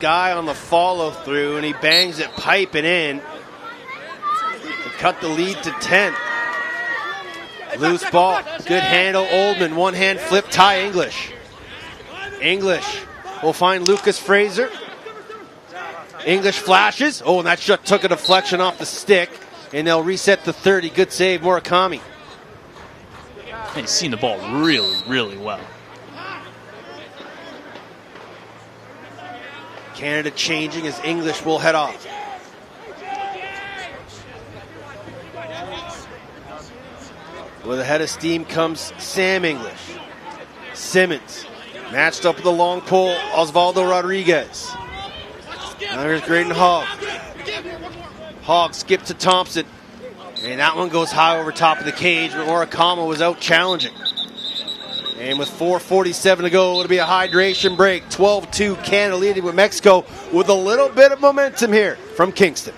Guy on the follow through, and he bangs it piping in to cut the lead to 10. Loose ball, good handle, Oldman, one hand flip, Ty English. English will find Lucas Fraser. English flashes, and that shot took a deflection off the stick, and they'll reset to 30. Good save, Murakami. He's seen the ball really, really well. Canada changing as English will head off. With a head of steam comes Sam English. Simmons matched up with the long pole, Osvaldo Rodriguez. Now here's Graydon Hogg. Hogg skipped to Thompson. And that one goes high over top of the cage, but Murakami was out challenging. And with 4:47 to go, it'll be a hydration break. 12-2, Canada leading with Mexico with a little bit of momentum here from Kingston.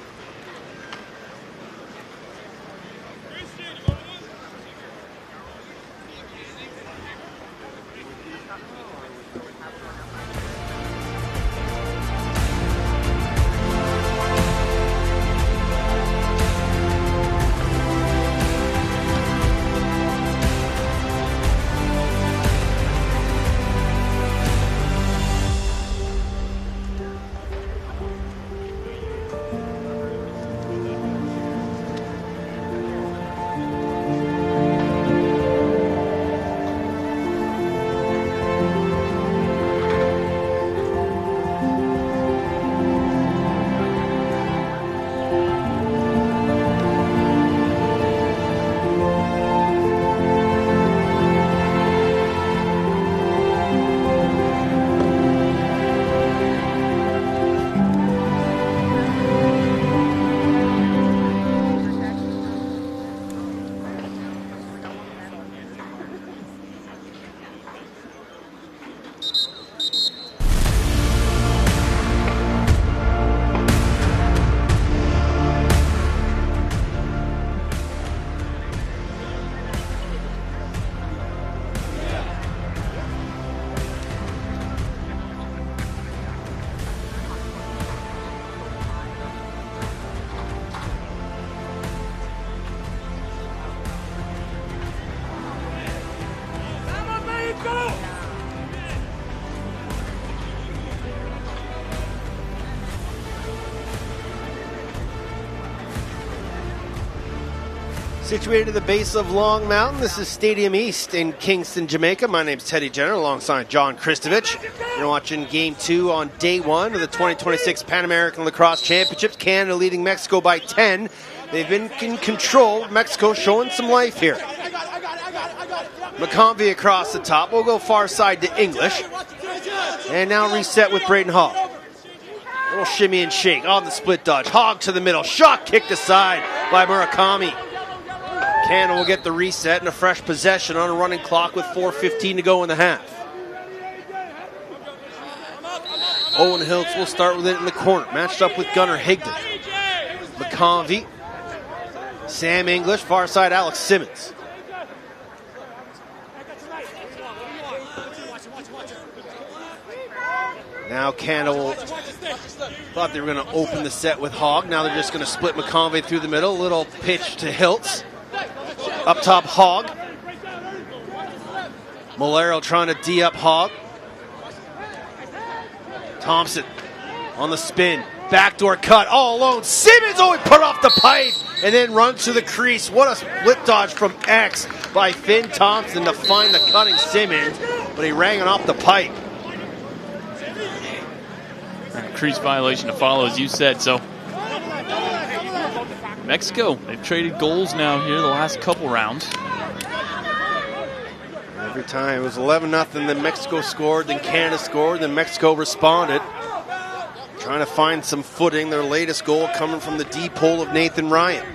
Situated at the base of Long Mountain, this is Stadium East in Kingston, Jamaica. My name's Teddy Jenner alongside John Kristovich. You're watching Game 2 on Day 1 of the 2026 Pan American Lacrosse Championships. Canada leading Mexico by 10. They've been in control. Mexico showing some life here. McConvey across the top. We'll go far side to English. And now reset with Braden Hogg. A little shimmy and shake on the split dodge. Hogg to the middle. Shot kicked aside by Murakami. Canada will get the reset and a fresh possession on a running clock with 4:15 to go in the half. Owen Hiltz will start with it in the corner, matched up with Gunnar Higdon. McConvey, Sam English, far side Alex Simmons. Now Canada will, thought they were going to open the set with Hogg. Now they're just going to split McConvey through the middle. A little pitch to Hiltz. Up top, Hogg. Molero trying to D up Hogg. Thompson on the spin. Backdoor cut all alone. Simmons, he put off the pipe and then runs to the crease. What a split dodge from X by Finn Thompson to find the cutting Simmons, but he rang it off the pipe. Crease violation to follow, as you said. So Mexico, they've traded goals now here the last couple rounds. Every time it was 11-0, then Mexico scored, then Canada scored, then Mexico responded. Trying to find some footing. Their latest goal coming from the deep hole of Nathan Ryan.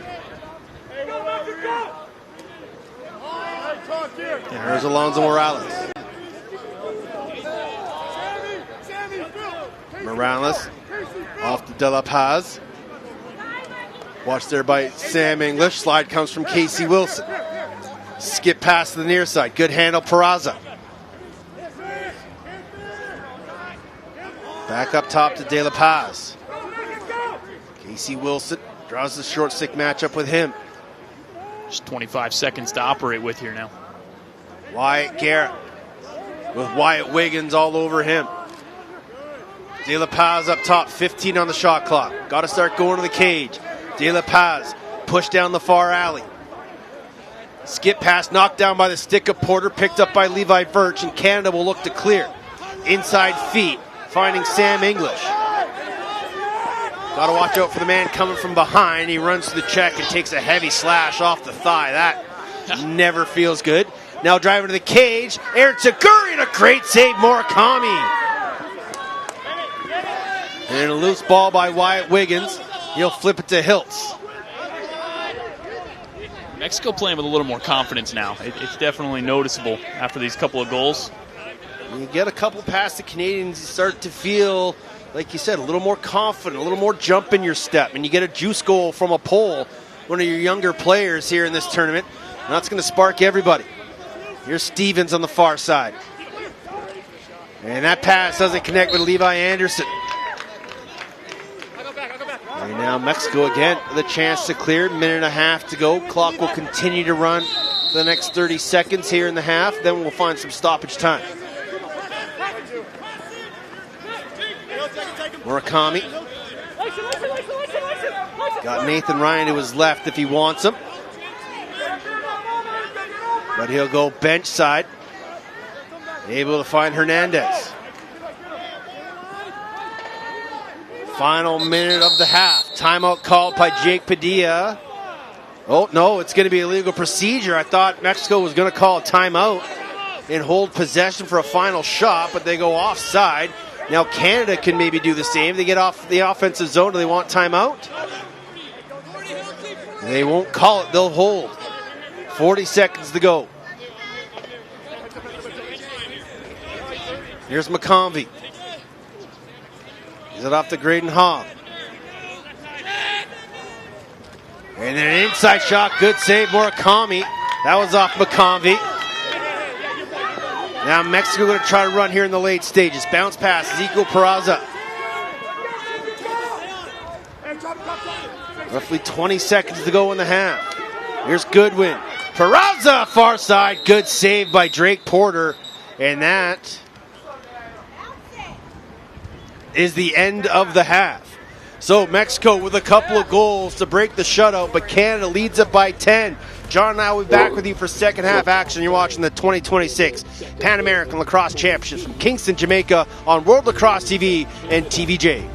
And here's Alonso Morales. Morales off to De La Paz. Watched there by Sam English. Slide comes from Casey Wilson. Skip pass to the near side. Good handle, Peraza. Back up top to De La Paz. Casey Wilson draws the short stick matchup with him. Just 25 seconds to operate with here now. Wyatt Garrett with Wyatt Wiggins all over him. De La Paz up top, 15 on the shot clock. Got to start going to the cage. De La Paz push down the far alley. Skip pass knocked down by the stick of Porter, picked up by Levi Virch, and Canada will look to clear. Inside feet, finding Sam English. Got to watch out for the man coming from behind. He runs to the check and takes a heavy slash off the thigh. That never feels good. Now driving to the cage, Aaron Taguri, and a great save, Murakami. And a loose ball by Wyatt Wiggins. He'll flip it to Hiltz. Mexico playing with a little more confidence now. It's definitely noticeable after these couple of goals. When you get a couple past the Canadians, you start to feel, like you said, a little more confident, a little more jump in your step. And you get a juice goal from a pole, one of your younger players here in this tournament. And that's going to spark everybody. Here's Stevens on the far side. And that pass doesn't connect with Levi Anderson. And now Mexico again with a chance to clear. Minute and a half to go. Clock will continue to run for the next 30 seconds here in the half. Then we'll find some stoppage time. Murakami. Got Nathan Ryan to his left if he wants him. But he'll go bench side. Able to find Hernandez. Final minute of the half. Timeout called by Jake Padilla. Oh, no, it's going to be illegal procedure. I thought Mexico was going to call a timeout and hold possession for a final shot, but they go offside. Now Canada can maybe do the same. They get off the offensive zone. Do they want timeout? They won't call it. They'll hold. 40 seconds to go. Here's McConvey. Is it off to Graydon Hall? And then an inside shot. Good save, Murakami. That was off McConvey. Now Mexico going to try to run here in the late stages. Bounce pass, Ezekiel Peraza. Roughly 20 seconds to go in the half. Here's Goodwin. Peraza, far side. Good save by Drake Porter. And that is the end of the half. So Mexico with a couple of goals to break the shutout, but Canada leads it by 10. John and I will be back with you for second half action. You're watching the 2026 Pan American Lacrosse Championships from Kingston, Jamaica on World Lacrosse TV and TVJ.